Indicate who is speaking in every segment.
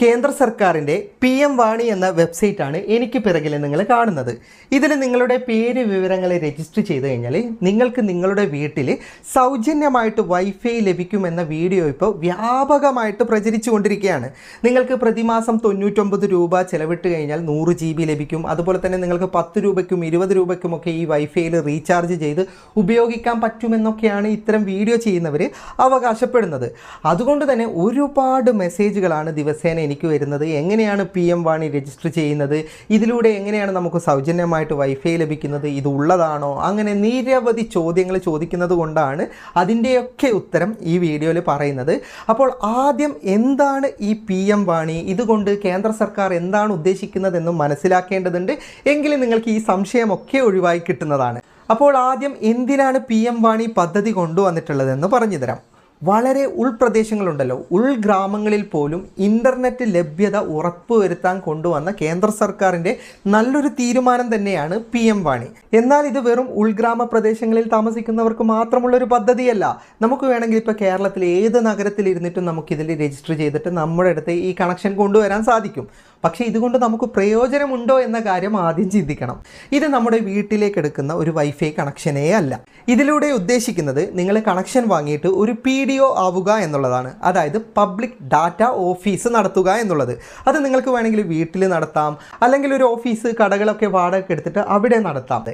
Speaker 1: കേന്ദ്ര സർക്കാരിൻ്റെ PM വാണി എന്ന വെബ്സൈറ്റാണ് എനിക്ക് പിറകിൽ നിങ്ങൾ കാണുന്നത്. ഇതിൽ നിങ്ങളുടെ പേര് വിവരങ്ങൾ രജിസ്റ്റർ ചെയ്ത് കഴിഞ്ഞാൽ നിങ്ങൾക്ക് നിങ്ങളുടെ വീട്ടിൽ സൗജന്യമായിട്ട് വൈഫൈ ലഭിക്കുമെന്ന വീഡിയോ ഇപ്പോൾ വ്യാപകമായിട്ട് പ്രചരിച്ചു കൊണ്ടിരിക്കുകയാണ്. നിങ്ങൾക്ക് പ്രതിമാസം 99 രൂപ ചിലവിട്ട് കഴിഞ്ഞാൽ 100 GB ലഭിക്കും. അതുപോലെ തന്നെ നിങ്ങൾക്ക് 10 രൂപയ്ക്കും 20 രൂപയ്ക്കുമൊക്കെ ഈ വൈഫൈയിൽ റീചാർജ് ചെയ്ത് ഉപയോഗിക്കാൻ പറ്റുമെന്നൊക്കെയാണ് ഇത്തരം വീഡിയോ ചെയ്യുന്നവർ അവകാശപ്പെടുന്നത്. അതുകൊണ്ട് തന്നെ ഒരുപാട് മെസ്സേജുകളാണ് ദിവസേന എനിക്ക് വരുന്നത്. എങ്ങനെയാണ് PM വാണി രജിസ്റ്റർ ചെയ്യുന്നത്, ഇതിലൂടെ എങ്ങനെയാണ് നമുക്ക് സൗജന്യമായിട്ട് വൈഫൈ ലഭിക്കുന്നത്, ഇത് ഉള്ളതാണോ, അങ്ങനെ നിരവധി ചോദ്യങ്ങൾ ചോദിക്കുന്നത് കൊണ്ടാണ് അതിൻ്റെയൊക്കെ ഉത്തരം ഈ വീഡിയോയിൽ പറയുന്നത്. അപ്പോൾ ആദ്യം എന്താണ് ഈ PM വാണി, ഇതുകൊണ്ട് കേന്ദ്ര സർക്കാർ എന്താണ് ഉദ്ദേശിക്കുന്നതെന്നും മനസ്സിലാക്കേണ്ടതുണ്ട്. എങ്കിലും നിങ്ങൾക്ക് ഈ സംശയമൊക്കെ ഒഴിവായി കിട്ടുന്നതാണ്. അപ്പോൾ ആദ്യം എന്തിനാണ് PM വാണി പദ്ധതി കൊണ്ടുവന്നിട്ടുള്ളതെന്ന് പറഞ്ഞു തരാം. വളരെ ഉൾപ്രദേശങ്ങളുണ്ടല്ലോ, ഉൾഗ്രാമങ്ങളിൽ പോലും ഇൻ്റർനെറ്റ് ലഭ്യത ഉറപ്പുവരുത്താൻ കൊണ്ടുവന്ന കേന്ദ്ര സർക്കാരിൻ്റെ നല്ലൊരു തീരുമാനം തന്നെയാണ് PM വാണി. എന്നാൽ ഇത് വെറും ഉൾഗ്രാമ പ്രദേശങ്ങളിൽ താമസിക്കുന്നവർക്ക് മാത്രമുള്ളൊരു പദ്ധതിയല്ല. നമുക്ക് വേണമെങ്കിൽ ഇപ്പോൾ കേരളത്തിൽ ഏത് നഗരത്തിലിരുന്നിട്ടും നമുക്കിതിൽ രജിസ്റ്റർ ചെയ്തിട്ട് നമ്മുടെ അടുത്ത് ഈ കണക്ഷൻ കൊണ്ടുവരാൻ സാധിക്കും. പക്ഷേ ഇതുകൊണ്ട് നമുക്ക് പ്രയോജനമുണ്ടോ എന്ന കാര്യം ആദ്യം ചിന്തിക്കണം. ഇത് നമ്മുടെ വീട്ടിലേക്ക് എടുക്കുന്ന ഒരു വൈഫൈ കണക്ഷനേ അല്ല. ഇതിലൂടെ ഉദ്ദേശിക്കുന്നത് നിങ്ങൾ കണക്ഷൻ വാങ്ങിയിട്ട് ഒരു PDO ആവുക എന്നുള്ളതാണ്. അതായത് പബ്ലിക് ഡാറ്റ ഓഫീസ് നടത്തുക എന്നുള്ളത്. അത് നിങ്ങൾക്ക് വേണമെങ്കിൽ വീട്ടിൽ നടത്താം, അല്ലെങ്കിൽ ഒരു ഓഫീസ് കടകളൊക്കെ വാടക എടുത്തിട്ട് അവിടെ നടത്താം.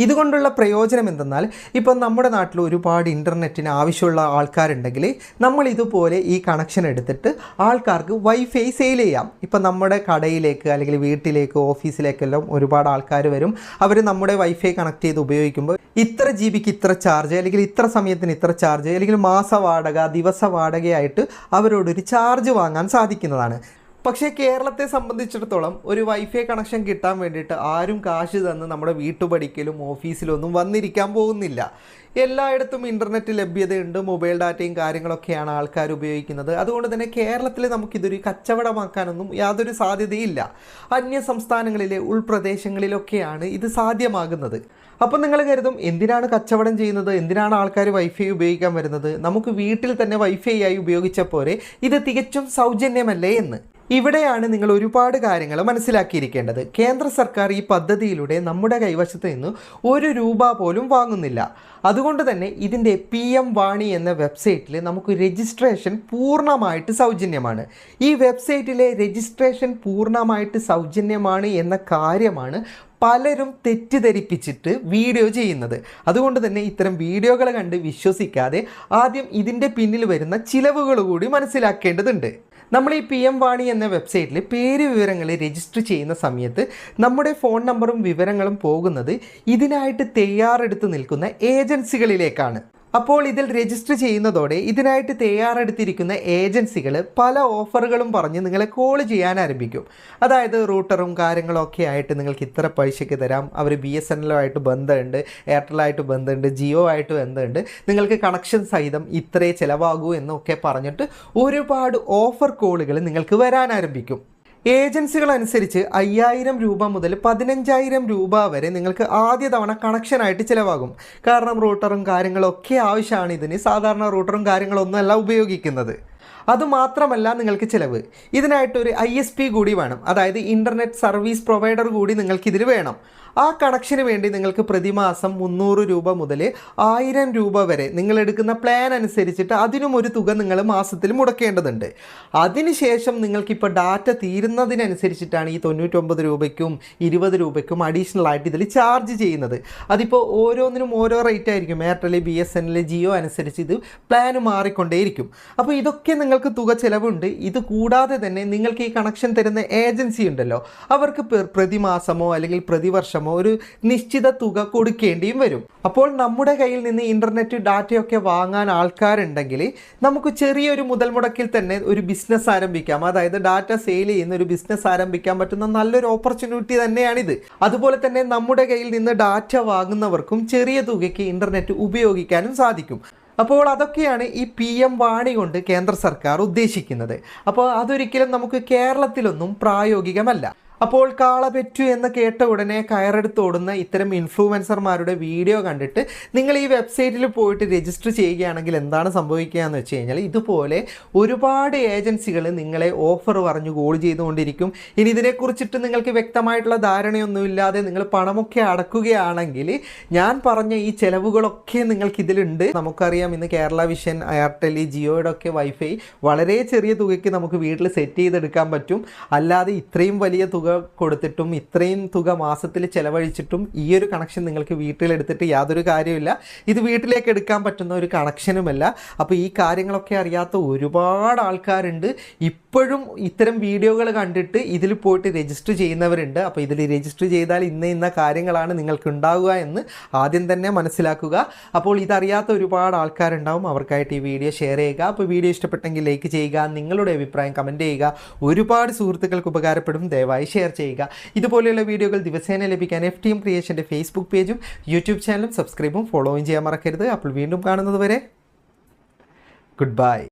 Speaker 1: ഇതുകൊണ്ടുള്ള പ്രയോജനം എന്തെന്നാൽ, ഇപ്പം നമ്മുടെ നാട്ടിൽ ഒരുപാട് ഇൻ്റർനെറ്റിന് ആവശ്യമുള്ള ആൾക്കാരുണ്ടെങ്കിൽ നമ്മൾ ഇതുപോലെ ഈ കണക്ഷൻ എടുത്തിട്ട് ആൾക്കാർക്ക് വൈഫൈ സെയിൽ ചെയ്യാം. ഇപ്പം നമ്മുടെ കടയിലേക്ക് അല്ലെങ്കിൽ വീട്ടിലേക്ക് ഓഫീസിലേക്കെല്ലാം ഒരുപാട് ആൾക്കാർ വരും. അവർ നമ്മുടെ വൈഫൈ കണക്ട് ചെയ്ത് ഉപയോഗിക്കുമ്പോൾ ഇത്ര GB ഇത്ര ചാർജ്, അല്ലെങ്കിൽ ഇത്ര സമയത്തിന് ഇത്ര ചാർജ്, അല്ലെങ്കിൽ മാസ വാടക, ദിവസ വാടകയായിട്ട് അവരോടൊരു ചാർജ് വാങ്ങാൻ സാധിക്കുന്നതാണ്. പക്ഷേ കേരളത്തെ സംബന്ധിച്ചിടത്തോളം ഒരു വൈഫൈ കണക്ഷൻ കിട്ടാൻ വേണ്ടിയിട്ട് ആരും കാശ് തന്ന് നമ്മുടെ വീട്ടുപടിക്കലും ഓഫീസിലൊന്നും വന്നിരിക്കാൻ പോകുന്നില്ല. എല്ലായിടത്തും ഇൻ്റർനെറ്റ് ലഭ്യതയുണ്ട്, മൊബൈൽ ഡാറ്റയും കാര്യങ്ങളൊക്കെയാണ് ആൾക്കാർ ഉപയോഗിക്കുന്നത്. അതുകൊണ്ട് തന്നെ കേരളത്തിൽ നമുക്കിതൊരു കച്ചവടമാക്കാനൊന്നും യാതൊരു സാധ്യതയില്ല. അന്യ സംസ്ഥാനങ്ങളിലെ ഉൾപ്രദേശങ്ങളിലൊക്കെയാണ് ഇത് സാധ്യമാകുന്നത്. അപ്പം നിങ്ങൾ കരുതും, എന്തിനാണ് കച്ചവടം ചെയ്യുന്നത്, എന്തിനാണ് ആൾക്കാർ വൈഫൈ ഉപയോഗിക്കാൻ വരുന്നത്, നമുക്ക് വീട്ടിൽ തന്നെ വൈഫൈ ആയി ഉപയോഗിച്ചപ്പോരെ, ഇത് തികച്ചും സൗജന്യമല്ലേ എന്ന്. ഇവിടെയാണ് നിങ്ങൾ ഒരുപാട് കാര്യങ്ങൾ മനസ്സിലാക്കിയിരിക്കേണ്ടത്. കേന്ദ്ര സർക്കാർ ഈ പദ്ധതിയിലൂടെ നമ്മുടെ കൈവശത്ത് നിന്ന് 1 രൂപ പോലും വാങ്ങുന്നില്ല. അതുകൊണ്ട് തന്നെ ഇതിൻ്റെ PM വാണി എന്ന വെബ്സൈറ്റിൽ നമുക്ക് രജിസ്ട്രേഷൻ പൂർണ്ണമായിട്ട് സൗജന്യമാണ്. ഈ വെബ്സൈറ്റിലെ രജിസ്ട്രേഷൻ പൂർണ്ണമായിട്ട് സൗജന്യമാണ് എന്ന കാര്യമാണ് പലരും തെറ്റിദ്ധരിപ്പിച്ചിട്ട് വീഡിയോ ചെയ്യുന്നത്. അതുകൊണ്ട് തന്നെ ഇത്തരം വീഡിയോകൾ കണ്ട് വിശ്വസിക്കാതെ ആദ്യം ഇതിൻ്റെ പിന്നിൽ വരുന്ന ചിലവുകൾ കൂടി മനസ്സിലാക്കേണ്ടതുണ്ട്. നമ്മൾ ഈ PM വാണി എന്ന വെബ്സൈറ്റിൽ പേര് വിവരങ്ങൾ രജിസ്റ്റർ ചെയ്യുന്ന സമയത്ത് നമ്മുടെ ഫോൺ നമ്പറും വിവരങ്ങളും പോകുന്നത് ഇതിനായിട്ട് തയ്യാറെടുത്ത് നിൽക്കുന്ന ഏജൻസികളിലേക്കാണ്. അപ്പോൾ ഇതിൽ രജിസ്റ്റർ ചെയ്യുന്നതോടെ ഇതിനായിട്ട് തയ്യാറെടുത്തിരിക്കുന്ന ഏജൻസികൾ പല ഓഫറുകളും പറഞ്ഞ് നിങ്ങളെ കോൾ ചെയ്യാൻ അതായത് റൂട്ടറും കാര്യങ്ങളൊക്കെ ആയിട്ട് നിങ്ങൾക്ക് ഇത്ര പൈസയ്ക്ക് തരാം, അവർ BSNL ആയിട്ട് ബന്ധമുണ്ട്, എയർടെല്ലായിട്ട് ബന്ധമുണ്ട്, ജിയോ ആയിട്ട് ബന്ധമുണ്ട്, നിങ്ങൾക്ക് കണക്ഷൻ സഹിതം ഇത്രേ ചിലവാകൂ എന്നൊക്കെ പറഞ്ഞിട്ട് ഒരുപാട് ഓഫർ കോളുകൾ നിങ്ങൾക്ക് വരാൻ ആരംഭിക്കും. ഏജൻസികൾ അനുസരിച്ച് 5000 രൂപ മുതൽ 15000 രൂപ വരെ നിങ്ങൾക്ക് ആദ്യ തവണ കണക്ഷനായിട്ട് ചിലവാകും. കാരണം റൂട്ടറും കാര്യങ്ങളൊക്കെ ആവശ്യമാണ് ഇതിന്. സാധാരണ റൂട്ടറും കാര്യങ്ങളൊന്നുമല്ല ഉപയോഗിക്കുന്നത്. അതുമാത്രമല്ല നിങ്ങൾക്ക് ചിലവ്, ഇതിനായിട്ടൊരു ISP കൂടി വേണം, അതായത് ഇൻ്റർനെറ്റ് സർവീസ് പ്രൊവൈഡർ കൂടി നിങ്ങൾക്കിതിൽ വേണം. ആ കണക്ഷന് വേണ്ടി നിങ്ങൾക്ക് പ്രതിമാസം 300 രൂപ മുതൽ 1000 രൂപ വരെ നിങ്ങളെടുക്കുന്ന പ്ലാൻ അനുസരിച്ചിട്ട് അതിനും ഒരു തുക നിങ്ങൾ മാസത്തിൽ മുടക്കേണ്ടതുണ്ട്. അതിനുശേഷം നിങ്ങൾക്കിപ്പോൾ ഡാറ്റ തീരുന്നതിനനുസരിച്ചിട്ടാണ് ഈ 99 രൂപയ്ക്കും 20 രൂപയ്ക്കും അഡീഷണൽ ആയിട്ട് ഇതിൽ ചാർജ് ചെയ്യുന്നത്. അതിപ്പോൾ ഓരോന്നിനും ഓരോ റേറ്റ് ആയിരിക്കും. എയർടെൽ, BSNL, ജിയോ അനുസരിച്ച് ഇത് പ്ലാൻ മാറിക്കൊണ്ടേയിരിക്കും. അപ്പോൾ ഇതൊക്കെ നിങ്ങൾക്ക് തുക ചിലവുണ്ട്. ഇത് കൂടാതെ തന്നെ നിങ്ങൾക്ക് ഈ കണക്ഷൻ തരുന്ന ഏജൻസി ഉണ്ടല്ലോ, അവർക്ക് പ്രതിമാസമോ അല്ലെങ്കിൽ പ്രതിവർഷം ഒരു നിശ്ചിത തുക കൊടുക്കേണ്ടിയും വരും. അപ്പോൾ നമ്മുടെ കയ്യിൽ നിന്ന് ഇൻ്റർനെറ്റ് ഡാറ്റയൊക്കെ വാങ്ങാൻ ആൾക്കാരുണ്ടെങ്കിൽ നമുക്ക് ചെറിയൊരു മുതൽ മുടക്കിൽ തന്നെ ഒരു ബിസിനസ് ആരംഭിക്കാം. അതായത് ഡാറ്റ സെയിൽ ചെയ്യുന്ന ഒരു ബിസിനസ് ആരംഭിക്കാൻ പറ്റുന്ന നല്ലൊരു ഓപ്പർച്യൂണിറ്റി തന്നെയാണിത്. അതുപോലെ തന്നെ നമ്മുടെ കയ്യിൽ നിന്ന് ഡാറ്റ വാങ്ങുന്നവർക്കും ചെറിയ തുകയ്ക്ക് ഇൻ്റർനെറ്റ് ഉപയോഗിക്കാനും സാധിക്കും. അപ്പോൾ അതൊക്കെയാണ് ഈ PM വാണി കൊണ്ട് കേന്ദ്ര സർക്കാർ ഉദ്ദേശിക്കുന്നത്. അപ്പോൾ അതൊരിക്കലും നമുക്ക് കേരളത്തിലൊന്നും പ്രായോഗികമല്ല. അപ്പോൾ കാള പെറ്റു എന്ന് കേട്ട ഉടനെ കയറെടുത്തോടുന്ന ഇത്തരം ഇൻഫ്ലുവൻസർമാരുടെ വീഡിയോ കണ്ടിട്ട് നിങ്ങൾ ഈ വെബ്സൈറ്റിൽ പോയിട്ട് രജിസ്റ്റർ ചെയ്യുകയാണെങ്കിൽ എന്താണ് സംഭവിക്കുക എന്ന് വെച്ച് കഴിഞ്ഞാൽ ഇതുപോലെ ഒരുപാട് ഏജൻസികൾ നിങ്ങളെ ഓഫർ പറഞ്ഞു കോൾ ചെയ്തുകൊണ്ടിരിക്കും. ഇനി ഇതിനെക്കുറിച്ചിട്ട് നിങ്ങൾക്ക് വ്യക്തമായിട്ടുള്ള ധാരണയൊന്നുമില്ലാതെ നിങ്ങൾ പണമൊക്കെ അടക്കുകയാണെങ്കിൽ ഞാൻ പറഞ്ഞ ഈ ചിലവുകളൊക്കെ നിങ്ങൾക്കിതിലുണ്ട്. നമുക്കറിയാം ഇന്ന് കേരള വിഷൻ, എയർടെൽ, ജിയോയുടെ ഒക്കെ വൈഫൈ വളരെ ചെറിയ തുകയ്ക്ക് നമുക്ക് വീട്ടിൽ സെറ്റ് ചെയ്തെടുക്കാൻ പറ്റും. അല്ലാതെ ഇത്രയും വലിയ തുക കൊടുത്തിട്ടും ഇത്രയും തുക മാസത്തിൽ ചിലവഴിച്ചിട്ടും ഈ ഒരു കണക്ഷൻ നിങ്ങൾക്ക് വീട്ടിലെടുത്തിട്ട് യാതൊരു കാര്യമില്ല. ഇത് വീട്ടിലേക്ക് എടുക്കാൻ പറ്റുന്ന ഒരു കണക്ഷനുമല്ല. അപ്പോൾ ഈ കാര്യങ്ങളൊക്കെ അറിയാത്ത ഒരുപാട് ആൾക്കാരുണ്ട്. ഇപ്പോഴും ഇത്തരം വീഡിയോകൾ കണ്ടിട്ട് ഇതിൽ പോയിട്ട് രജിസ്റ്റർ ചെയ്യുന്നവരുണ്ട്. അപ്പോൾ ഇതിൽ രജിസ്റ്റർ ചെയ്താൽ ഇന്ന കാര്യങ്ങളാണ് നിങ്ങൾക്ക് ഉണ്ടാവുക എന്ന് ആദ്യം തന്നെ മനസ്സിലാക്കുക. അപ്പോൾ ഇതറിയാത്ത ഒരുപാട് ആൾക്കാരുണ്ടാവും. അവർക്കായിട്ട് ഈ വീഡിയോ ഷെയർ ചെയ്യുക. അപ്പോൾ വീഡിയോ ഇഷ്ടപ്പെട്ടെങ്കിൽ ലൈക്ക് ചെയ്യുക, നിങ്ങളുടെ അഭിപ്രായം കമൻറ്റ് ചെയ്യുക. ഒരുപാട് സുഹൃത്തുക്കൾക്ക് ഉപകാരപ്പെടും. ദയവായി ഷെയർ ചെയ്യുക. ഇതുപോലെയുള്ള വീഡിയോകൾ ദിവസേന ലഭിക്കാൻ FTM ക്രിയേഷൻ്റെ ഫേസ്ബുക്ക് പേജും യൂട്യൂബ് ചാനലും സബ്സ്ക്രൈബും ഫോളോയും ചെയ്യാൻ മറക്കരുത്. അപ്പോൾ വീണ്ടും കാണുന്നത് വരെ ഗുഡ് ബൈ.